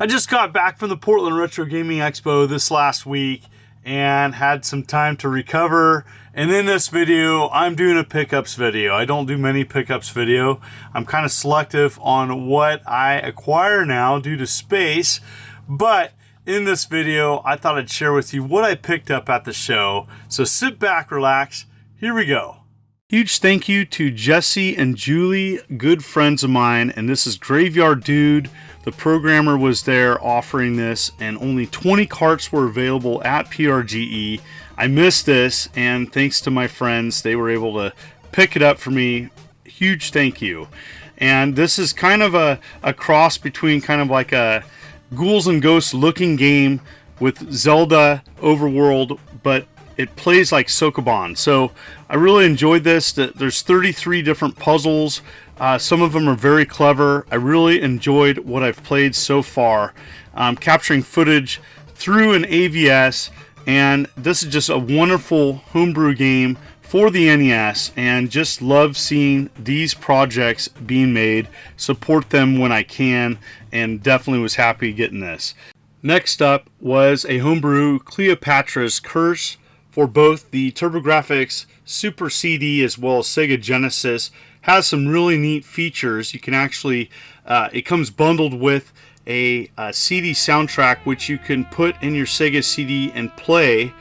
I just got back from the Portland Retro Gaming Expo this last week and had some time to recover. And in this video, I'm doing a pickups video. I don't do many pickups video. I'm kind of selective on what I acquire now due to space. But in this video, I thought I'd share with you what I picked up at the show. So sit back, relax. Here we go. Huge thank you to Jesse and Julie, good friends of mine, and this is Graveyard Dude. The programmer was there offering this, and only 20 carts were available at PRGE. I missed this, and thanks to my friends, they were able to pick it up for me. Huge thank you. And this is kind of a cross between kind of like a Ghouls and Ghosts looking game with Zelda Overworld, but it plays like Sokoban. So I really enjoyed this. There's 33 different puzzles. Some of them are very clever. I really enjoyed what I've played so far. Capturing footage through an AVS, and this is just a wonderful homebrew game for the NES, and just love seeing these projects being made. Support them when I can, and definitely was happy getting this. Next up was a homebrew Cleopatras Curse for both the TurboGrafx Super CD as well as Sega Genesis. Has some really neat features. You can actually, it comes bundled with a CD soundtrack which you can put in your Sega CD and play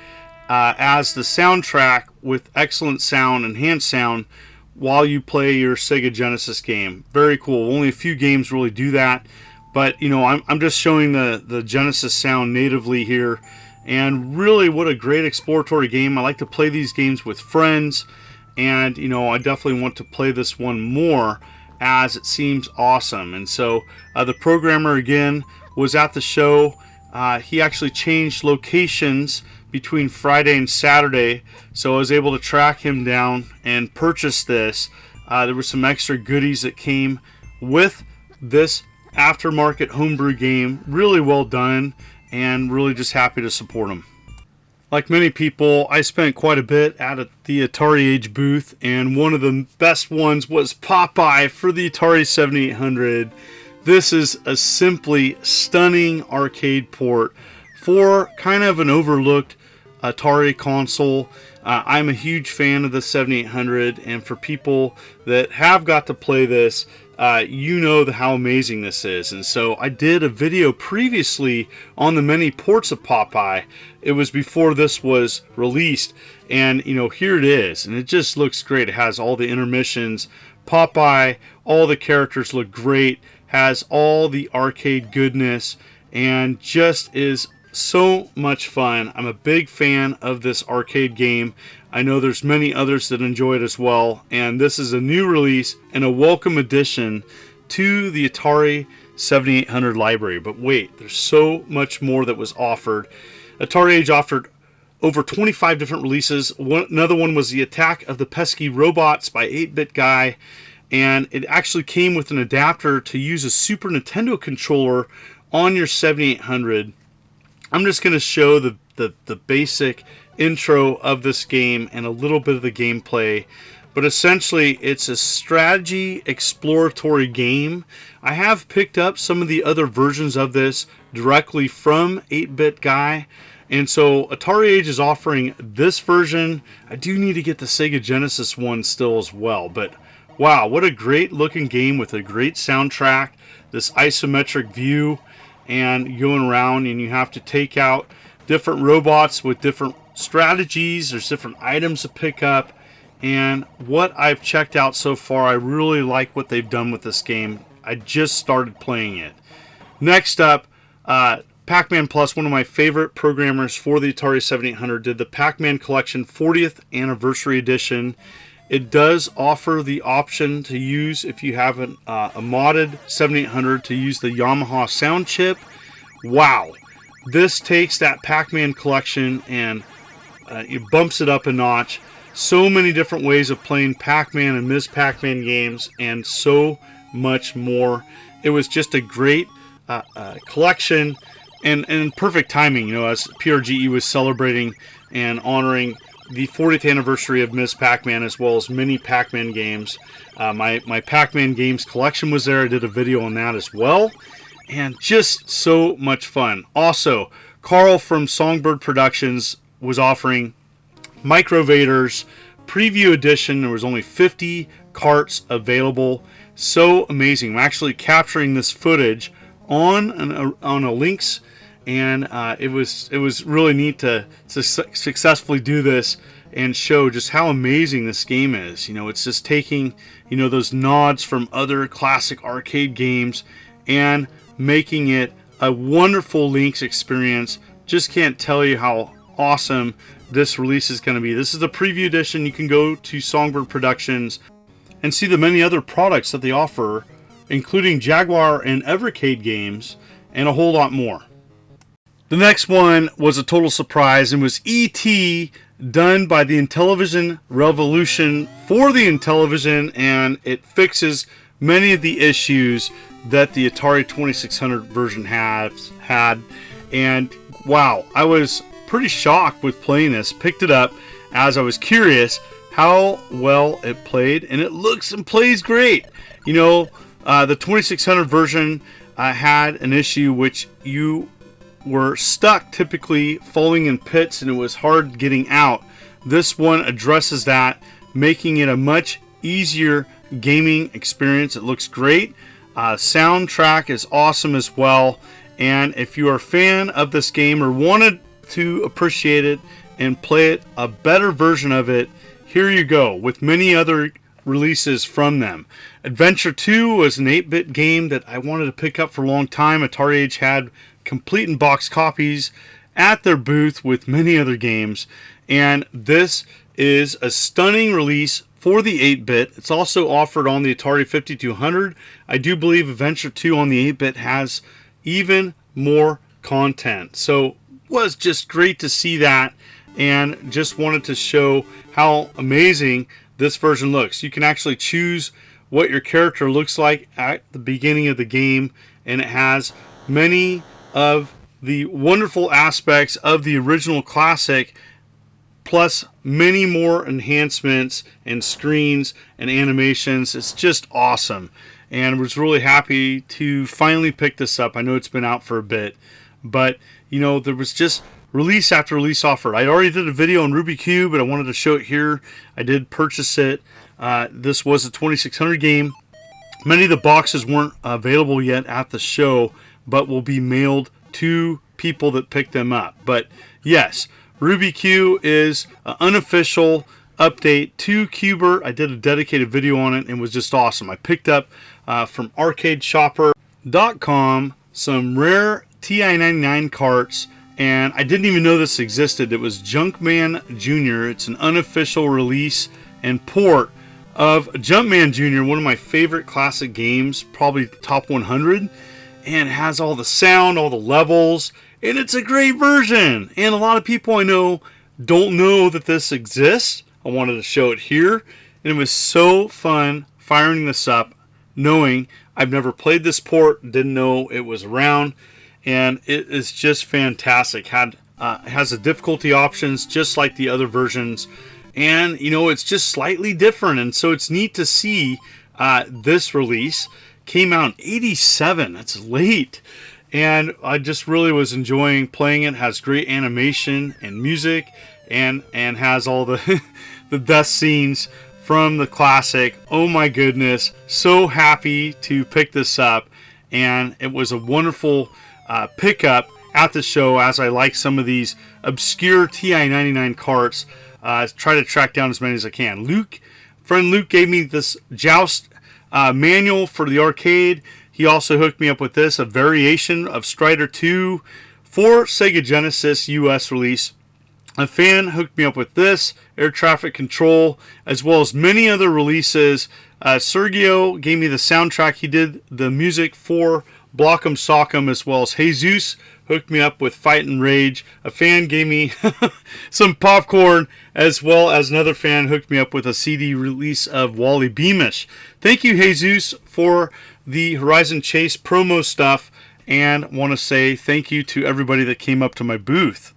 as the soundtrack with excellent sound, enhanced sound, while you play your Sega Genesis game. Very cool. Only a few games really do that, but you know, I'm just showing the Genesis sound natively here. And really, what a great exploratory game. I like to play these games with friends, and you know, I definitely want to play this one more as it seems awesome. And so the programmer again was at the show. He actually changed locations between Friday and Saturday, so I was able to track him down and purchase this. There were some extra goodies that came with this aftermarket homebrew game. Really well done, and really just happy to support them. Like many people, I spent quite a bit at the Atari Age booth, and one of the best ones was Popeye for the Atari 7800. This is a simply stunning arcade port for kind of an overlooked Atari console. I'm a huge fan of the 7800, and for people that have got to play this, you know how amazing this is. And so I did a video previously on the many ports of Popeye. It was before this was released, and you know, here it is, and it just looks great. It has all the intermissions, Popeye, all the characters look great, has all the arcade goodness, and just is so much fun. I'm a big fan of this arcade game. I know there's many others that enjoy it as well, and this is a new release and a welcome addition to the Atari 7800 library. But wait, there's so much more that was offered. Atari Age offered over 25 different releases. Another one was the Attack of the Pesky Robots by 8-Bit Guy, and it actually came with an adapter to use a Super Nintendo controller on your 7800. I'm just going to show the basic intro of this game and a little bit of the gameplay, but essentially it's a strategy exploratory game. I have picked up some of the other versions of this directly from 8-Bit Guy, and so Atari Age is offering this version. I do need to get the Sega Genesis one still as well, but wow, what a great looking game with a great soundtrack, this isometric view, and going around, and you have to take out different robots with different strategies. There's different items to pick up, and what I've checked out so far, I really like what they've done with this game. I just started playing it. Next up, PacMan Plus, one of my favorite programmers for the Atari 7800, did the PacMan Collection 40th Anniversary Edition. It does offer the option to use, if you have a modded 7800, to use the Yamaha sound chip. Wow, this takes that PacMan collection and it bumps it up a notch. So many different ways of playing Pac-Man and Ms. Pac-Man games, and so much more. It was just a great collection, and perfect timing, you know, as PRGE was celebrating and honoring the 40th anniversary of Ms. Pac-Man, as well as many Pac-Man games. My Pac-Man games collection was there. I did a video on that as well. and just so much fun. Also, Carl from Songbird Productions was offering Microvaders Preview Edition. There was only 50 carts available. So amazing. I'm actually capturing this footage on a Lynx, and it was really neat to successfully do this and show just how amazing this game is. You know, it's just taking, you know, those nods from other classic arcade games and making it a wonderful Lynx experience. Just can't tell you how awesome this release is going to be. This is the preview edition. You can go to Songbird Productions and see the many other products that they offer, including Jaguar and Evercade games, and a whole lot more. The next one was a total surprise and was E.T. done by the Intellivision Revolution for the Intellivision, and it fixes many of the issues that the Atari 2600 version has had. And wow, I was pretty shocked with playing this. Picked it up as I was curious how well it played, and it looks and plays great. You know, the 2600 version had an issue which you were stuck typically falling in pits and it was hard getting out. This one addresses that, making it a much easier gaming experience. It looks great. Soundtrack is awesome as well, and if you are a fan of this game or wanted to appreciate it and play it, a better version of it, here you go, with many other releases from them. Adventure 2 was an 8-bit game that I wanted to pick up for a long time. Atari Age had complete in box copies at their booth with many other games, and this is a stunning release for the 8-bit. It's also offered on the Atari 5200. I do believe Adventure 2 on the 8-bit has even more content. So was just great to see that, and just wanted to show how amazing this version looks. You can actually choose what your character looks like at the beginning of the game, and it has many of the wonderful aspects of the original classic, plus many more enhancements and screens and animations. It's just awesome, and was really happy to finally pick this up. I know it's been out for a bit, but you know, there was just release after release offered. I already did a video on Ruby Q, but I wanted to show it here. I did purchase it. This was a 2600 game. Many of the boxes weren't available yet at the show, but will be mailed to people that pick them up. But yes, Ruby Q is an unofficial update to Qbert. I did a dedicated video on it and it was just awesome. I picked up from arcadeshopper.com some rare TI-99 carts, and I didn't even know this existed. It was Junkman Jr. It's an unofficial release and port of Junkman Jr., one of my favorite classic games, probably top 100, and it has all the sound, all the levels, and it's a great version. And a lot of people I know don't know that this exists. I wanted to show it here, and it was so fun firing this up, knowing I've never played this port, didn't know it was around, and it is just fantastic. It has the difficulty options just like the other versions, and you know, it's just slightly different, and so it's neat to see this release came out in '87. That's late, and I just really was enjoying playing it. It has great animation and music, and has all the the death scenes from the classic. Oh my goodness, so happy to pick this up, and it was a wonderful pickup at the show, as I like some of these obscure TI-99 carts. Try to track down as many as I can. Friend Luke gave me this Joust manual for the arcade. He also hooked me up with this, a variation of Strider 2 for Sega Genesis US release. A fan hooked me up with this, air traffic control, as well as many other releases. Sergio gave me the soundtrack. He did the music for Block'em Sock'em, as well as Jesus hooked me up with Fight and Rage. A fan gave me some popcorn, as well as another fan hooked me up with a CD release of Wally Beamish. Thank you, Jesus, for the Horizon Chase promo stuff, and want to say thank you to everybody that came up to my booth.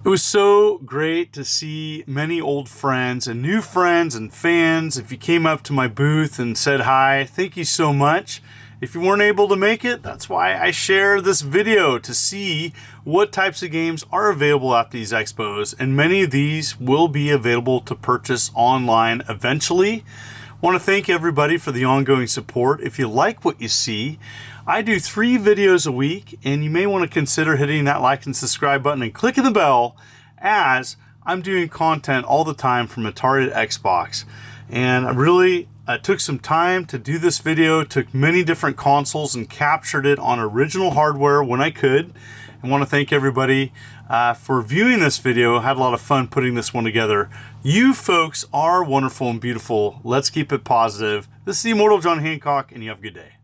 It was so great to see many old friends and new friends and fans. If you came up to my booth and said hi, thank you so much. If you weren't able to make it, that's why I share this video, to see what types of games are available at these expos, and many of these will be available to purchase online eventually. I want to thank everybody for the ongoing support. If you like what you see, I do 3 videos a week, and you may want to consider hitting that like and subscribe button and clicking the bell, as I'm doing content all the time from Atari to Xbox. And I really took some time to do this video, took many different consoles and captured it on original hardware when I could. I want to thank everybody for viewing this video. I had a lot of fun putting this one together. You folks are wonderful and beautiful. Let's keep it positive. This is the Immortal John Hancock, and you have a good day.